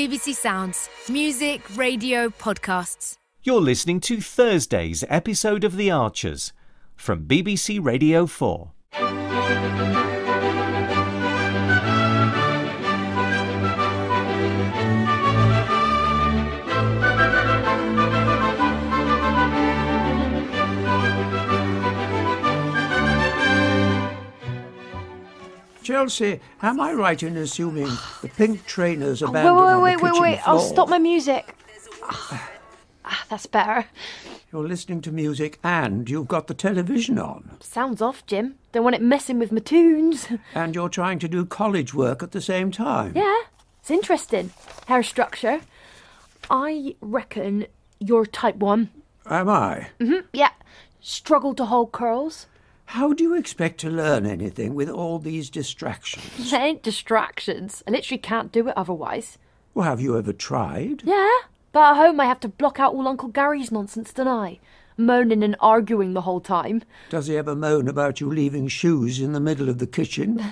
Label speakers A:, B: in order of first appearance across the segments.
A: BBC Sounds. Music, radio, podcasts.
B: You're listening to Thursday's episode of The Archers from BBC Radio 4.
C: Chelsea, am I right in assuming the pink trainers abandoned on the kitchen floor?
D: I'll stop my music. That's better.
C: You're listening to music and you've got the television on.
D: Sounds off, Jim. Don't want it messing with my tunes.
C: And you're trying to do college work at the same time.
D: Yeah, it's interesting. Hair structure. I reckon you're type 1.
C: Am I?
D: Yeah. Struggle to hold curls.
C: How do you expect to learn anything with all these distractions?
D: They ain't distractions. I literally can't do it otherwise.
C: Well, have you ever tried?
D: Yeah, but at home I have to block out all Uncle Gary's nonsense, don't I? Moaning and arguing the whole time.
C: Does he ever moan about you leaving shoes in the middle of the kitchen?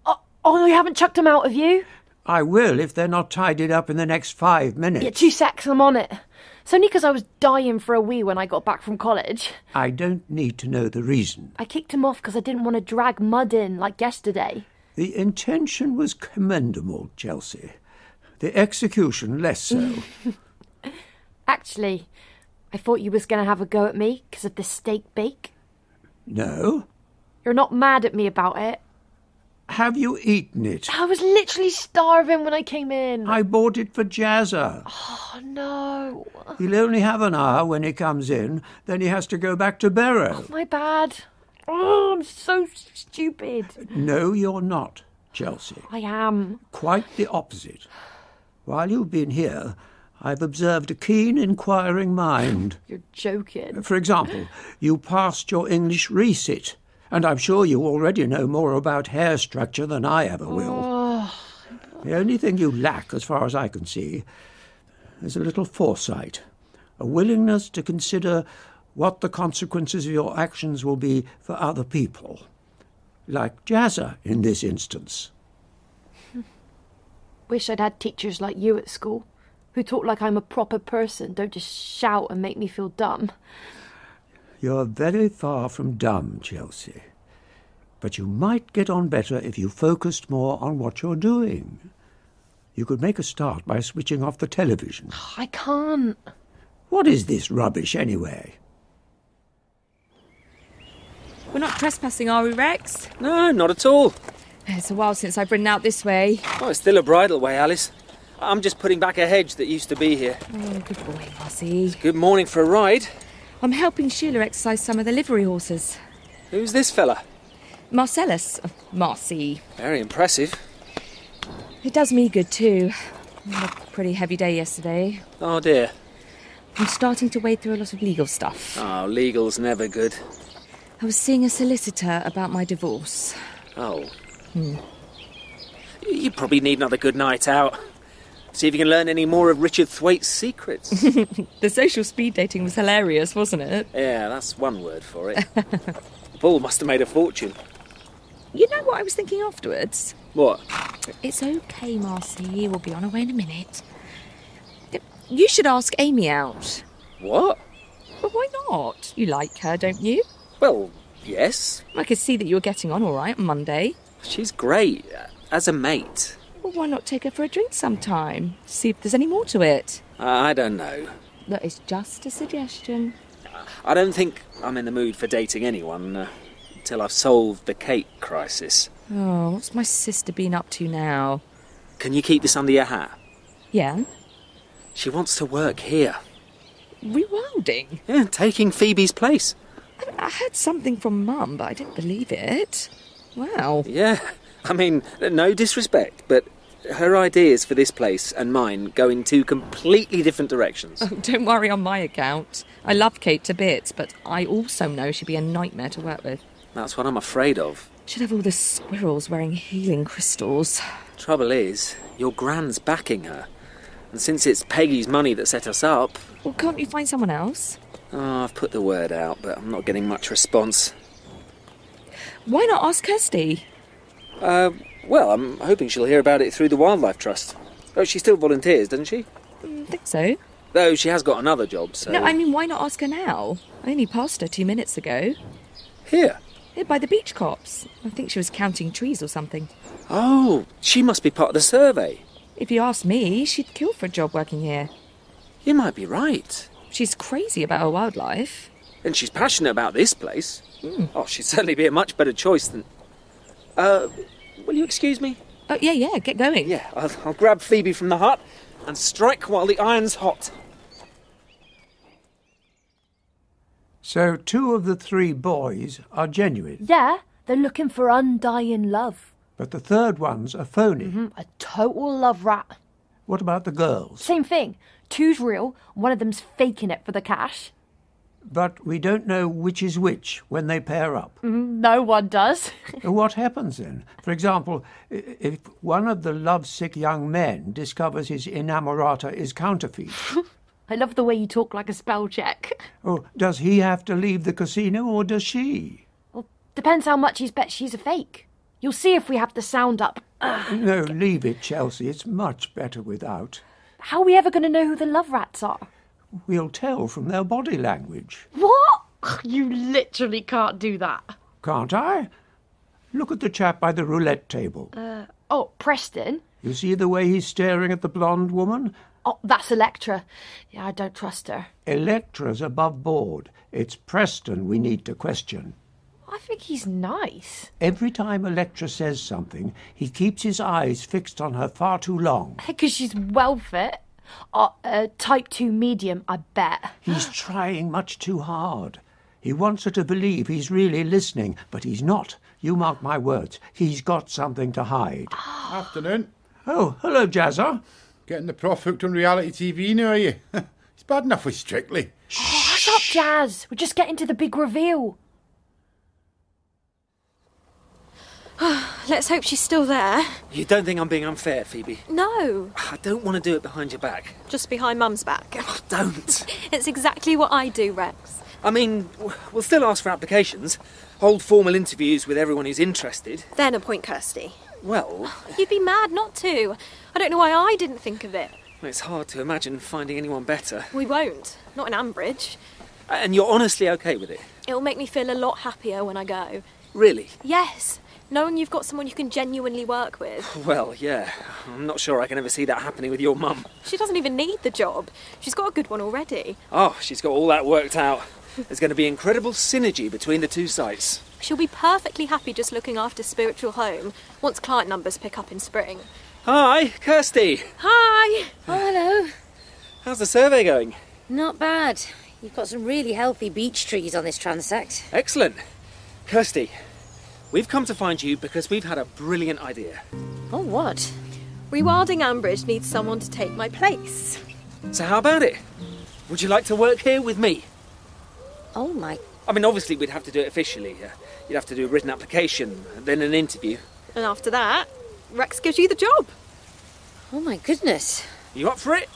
D: Oh, you haven't chucked them out, have you?
C: I will if they're not tidied up in the next 5 minutes.
D: Yeah, 2 secs, I'm on it. It's only because I was dying for a wee when I got back from college.
C: I don't need to know the reason.
D: I kicked him off because I didn't want to drag mud in like yesterday.
C: The intention was commendable, Chelsea. The execution less so.
D: Actually, I thought you was going to have a go at me because of the steak bake.
C: No?
D: You're not mad at me about it?
C: Have you eaten it?
D: I was literally starving when I came in.
C: I bought it for Jazza.
D: Oh, no.
C: He'll only have an hour when he comes in, then he has to go back to Barrow.
D: My bad. Oh, I'm so stupid.
C: No, you're not, Chelsea.
D: I am.
C: Quite the opposite. While you've been here, I've observed a keen, inquiring mind.
D: You're joking.
C: For example, you passed your English resit, and I'm sure you already know more about hair structure than I ever will.
D: Oh.
C: The only thing you lack, as far as I can see, is a little foresight, a willingness to consider what the consequences of your actions will be for other people, like Jazza in this instance.
D: Wish I'd had teachers like you at school, who talk like I'm a proper person, don't just shout and make me feel dumb.
C: You're very far from dumb, Chelsea. But you might get on better if you focused more on what you're doing. You could make a start by switching off the television.
D: I can't.
C: What is this rubbish, anyway?
E: We're not trespassing, are we, Rex?
F: No, not at all.
E: It's a while since I've ridden out this way.
F: Oh, it's still a bridle way, Alice. I'm just putting back a hedge that used to be here.
E: Oh, good boy, Marcy.
F: Good morning for a ride.
E: I'm helping Sheila exercise some of the livery horses.
F: Who's this fella?
E: Marcellus. Marcy.
F: Very impressive.
E: It does me good too. Had a pretty heavy day yesterday.
F: Oh, dear.
E: I'm starting to wade through a lot of legal stuff.
F: Oh, legal's never good.
E: I was seeing a solicitor about my divorce.
F: Oh. You probably need another good night out. See if you can learn any more of Richard Thwaite's secrets.
E: The social speed dating was hilarious, wasn't it?
F: Yeah, that's one word for it. Paul must have made a fortune.
E: You know what I was thinking afterwards?
F: What?
E: It's okay, Marcy. We'll be on our way in a minute. You should ask Amy out.
F: What?
E: But why not? You like her, don't you?
F: Well, yes.
E: I could see that you were getting on all right on Monday.
F: She's great, as a mate.
E: Well, why not take her for a drink sometime? See if there's any more to it.
F: I don't know.
E: Look, it's just a suggestion.
F: I don't think I'm in the mood for dating anyone until I've solved the Kate crisis.
E: Oh, what's my sister been up to now?
F: Can you keep this under your hat?
E: Yeah?
F: She wants to work here.
E: Rewilding?
F: Yeah, taking Phoebe's place.
E: I heard something from Mum, but I didn't believe it. Wow.
F: Yeah, I mean, no disrespect, but her ideas for this place and mine go in 2 completely different directions.
E: Oh, don't worry on my account. I love Kate to bits, but I also know she'd be a nightmare to work with.
F: That's what I'm afraid of.
E: Should have all the squirrels wearing healing crystals.
F: Trouble is, your Gran's backing her. And since it's Peggy's money that set us up...
E: Well, can't you find someone else?
F: Oh, I've put the word out, but I'm not getting much response.
E: Why not ask Kirsty?
F: Well, I'm hoping she'll hear about it through the Wildlife Trust. Oh, she still volunteers, doesn't she?
E: I think so.
F: Though she has got another job, so...
E: No, I mean, why not ask her now? I only passed her 2 minutes ago.
F: Here?
E: Here by the beach copse. I think she was counting trees or something.
F: Oh, she must be part of the survey.
E: If you ask me, she'd kill for a job working here.
F: You might be right.
E: She's crazy about her wildlife.
F: And she's passionate about this place. Oh, she'd certainly be a much better choice than... will you excuse me?
E: Oh, yeah, get going.
F: Yeah, I'll grab Phoebe from the hut and strike while the iron's hot.
C: So 2 of the 3 boys are genuine,
D: Yeah, they're looking for undying love.
C: but the third one's a phony.
D: A total love rat.
C: What about the girls?
D: Same thing. 2's real, one of them's faking it for the cash.
C: But we don't know which is which when they pair up.
D: No one does.
C: What happens then? For example, if one of the lovesick young men discovers his inamorata is counterfeit,
D: I love the way you talk like a spell check.
C: oh, does he have to leave the casino or does she?
D: Well, depends how much he's bet she's a fake. You'll see if we have the sound up.
C: No, leave it, Chelsea. It's much better without.
D: How are we ever going to know who the love rats are?
C: We'll tell from their body language.
D: What? You literally can't do that.
C: Can't I? Look at the chap by the roulette table.
D: Oh, Preston?
C: You see the way he's staring at the blonde woman?
D: Oh, that's Electra. Yeah, I don't trust her.
C: Electra's above board. It's Preston we need to question.
D: I think he's nice.
C: Every time Electra says something, he keeps his eyes fixed on her far too long.
D: Because she's well fit. Type 2 medium, I bet.
C: He's trying much too hard. He wants her to believe he's really listening, but he's not. You mark my words. He's got something to hide.
G: Afternoon.
C: Oh, hello, Jazza.
G: Getting the prof hooked on reality TV now, are you? It's bad enough with Strictly.
D: Shut up, Jazz. We're just getting to the big reveal.
H: Let's hope she's still there.
F: You don't think I'm being unfair, Phoebe?
H: No,
F: I don't want to do it behind your back.
H: just behind Mum's back.
F: Oh, don't.
H: It's exactly what I do, Rex.
F: I mean, we'll still ask for applications, hold formal interviews with everyone who's interested.
H: Then appoint Kirsty.
F: Well,
H: You'd be mad not to. I don't know why I didn't think of it.
F: it's hard to imagine finding anyone better.
H: We won't. Not in Ambridge.
F: And you're honestly okay with it?
H: It'll make me feel a lot happier when I go.
F: Really?
H: Yes, knowing you've got someone you can genuinely work with.
F: Well, yeah. I'm not sure I can ever see that happening with your mum.
H: She doesn't even need the job. She's got a good one already.
F: Oh, she's got all that worked out. There's going to be incredible synergy between the 2 sites.
H: She'll be perfectly happy just looking after Spiritual Home once client numbers pick up in spring.
F: Hi, Kirsty.
H: Hi!
I: Oh, hello.
F: How's the survey going?
I: Not bad. You've got some really healthy beech trees on this transect.
F: Excellent. Kirsty, we've come to find you because we've had a brilliant idea.
I: Oh, what?
H: Rewilding Ambridge needs someone to take my place.
F: So how about it? Would you like to work here with me?
I: Oh, my...
F: I mean, obviously we'd have to do it officially. You'd have to do a written application, then an interview.
H: And after that, Rex gives you the job.
I: Oh, my goodness.
F: You up for it?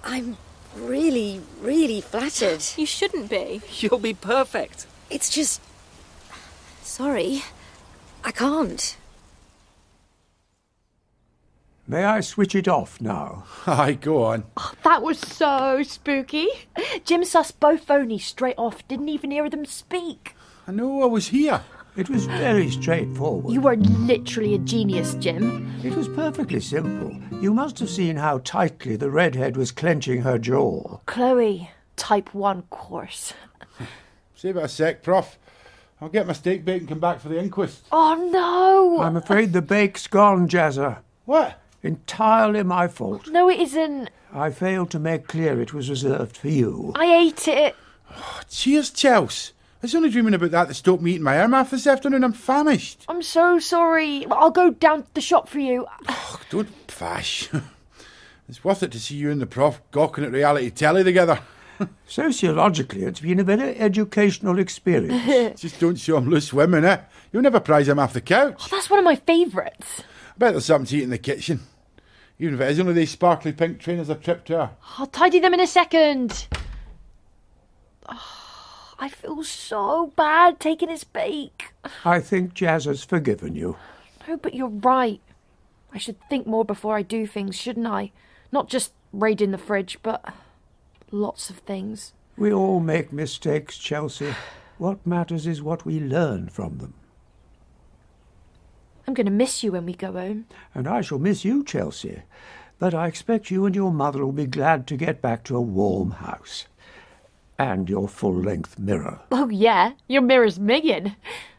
I: I'm really, really flattered.
H: You shouldn't be.
F: You'll be perfect.
I: It's just... Sorry. I can't.
C: May I switch it off now?
G: Aye, go on.
D: That was so spooky. Jim sussed both phonies straight off, didn't even hear them speak.
G: I know I was here.
C: It was very straightforward.
D: You were literally a genius, Jim.
C: It was perfectly simple. You must have seen how tightly the redhead was clenching her jaw.
D: Chloe, type 1 course.
G: Save it a sec, Prof. I'll get my steak bake and come back for the inquest.
D: Oh, no.
C: I'm afraid the bake's gone, Jazza.
G: What?
C: Entirely my fault.
D: No, it isn't.
C: I failed to make clear it was reserved for you.
D: I ate it.
G: Oh, cheers, Chels. I was only dreaming about that stopped me eating my arm off this afternoon. I'm famished.
D: I'm so sorry. I'll go down to the shop for you.
G: Oh, don't fash. It's worth it to see you and the Prof gawking at reality telly together.
C: Sociologically, it's been a very educational experience.
G: Just don't show him loose women, eh? You'll never prize him off the couch.
D: Oh, that's one of my favourites.
G: I bet there's something to eat in the kitchen. Even if it is only these sparkly pink trainers a trip to her.
D: I'll tidy them in a second. Oh, I feel so bad taking his bake.
C: I think Jazz has forgiven you.
D: No, but you're right. I should think more before I do things, shouldn't I? Not just raiding the fridge, but lots of things.
C: We all make mistakes, Chelsea. What matters is what we learn from them.
D: I'm going to miss you when we go home.
C: And I shall miss you, Chelsea. But I expect you and your mother will be glad to get back to a warm house. And your full-length mirror.
D: Oh, yeah, your mirror's minging.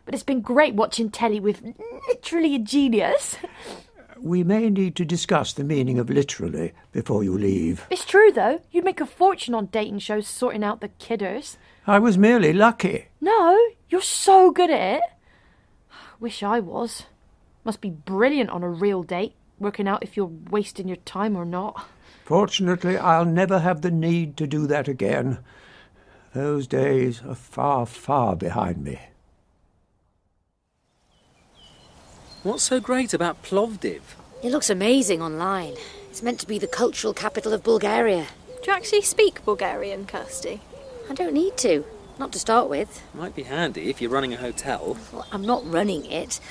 D: But it's been great watching telly with literally a genius.
C: We may need to discuss the meaning of literally before you leave.
D: It's true, though. You'd make a fortune on dating shows sorting out the kidders.
C: I was merely lucky.
D: No, you're so good at it. Wish I was. Must be brilliant on a real date, working out if you're wasting your time or not.
C: Fortunately, I'll never have the need to do that again. Those days are far, far behind me.
F: What's so great about Plovdiv?
I: It looks amazing online. It's meant to be the cultural capital of Bulgaria.
H: Do you actually speak Bulgarian, Kirsty?
I: I don't need to. Not to start with.
F: Might be handy if you're running a hotel.
I: Well, I'm not running it.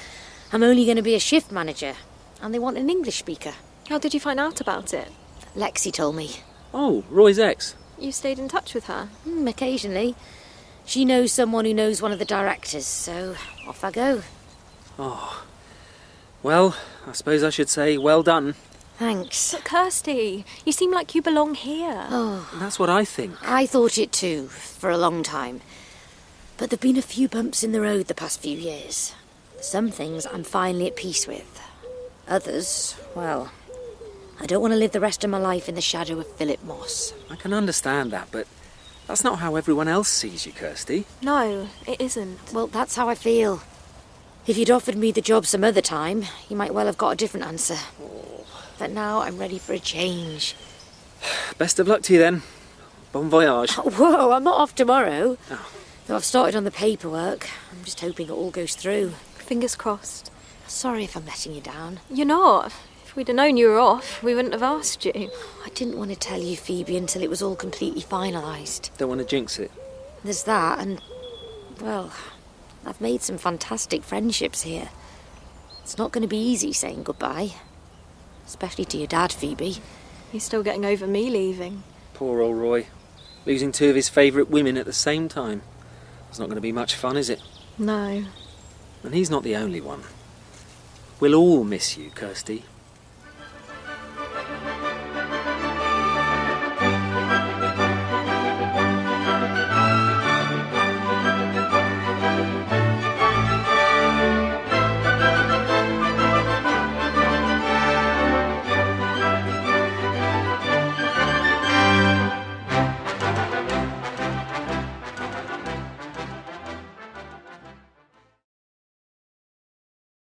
I: I'm only going to be a shift manager. And they want an English speaker.
H: How did you find out about it?
I: Lexi told me.
F: Oh, Roy's ex.
H: You stayed in touch with her?
I: Occasionally. She knows someone who knows one of the directors, so off I go.
F: Oh. Well, I suppose I should say well done.
I: Thanks.
H: But Kirsty, you seem like you belong here.
I: Oh,
F: That's what I think.
I: I thought it too, for a long time. But there've been a few bumps in the road the past few years. Some things I'm finally at peace with. Others, well, I don't want to live the rest of my life in the shadow of Philip Moss.
F: I can understand that, but that's not how everyone else sees you, Kirsty.
H: No, it isn't.
I: Well, that's how I feel. If you'd offered me the job some other time, you might well have got a different answer. But now I'm ready for a change.
F: Best of luck to you then. Bon voyage.
I: Whoa, I'm not off tomorrow.
F: Oh.
I: Though I've started on the paperwork. I'm just hoping it all goes through.
H: Fingers crossed.
I: Sorry if I'm letting you down.
H: You're not. If we'd have known you were off, we wouldn't have asked you.
I: I didn't want to tell you, Phoebe, until it was all completely finalised.
F: Don't want to jinx it.
I: There's that, and, well, I've made some fantastic friendships here. It's not going to be easy saying goodbye. Especially to your dad, Phoebe.
H: He's still getting over me leaving.
F: Poor old Roy. Losing two of his favourite women at the same time. It's not going to be much fun, is it?
H: No.
F: And he's not the only one. We'll all miss you, Kirsty.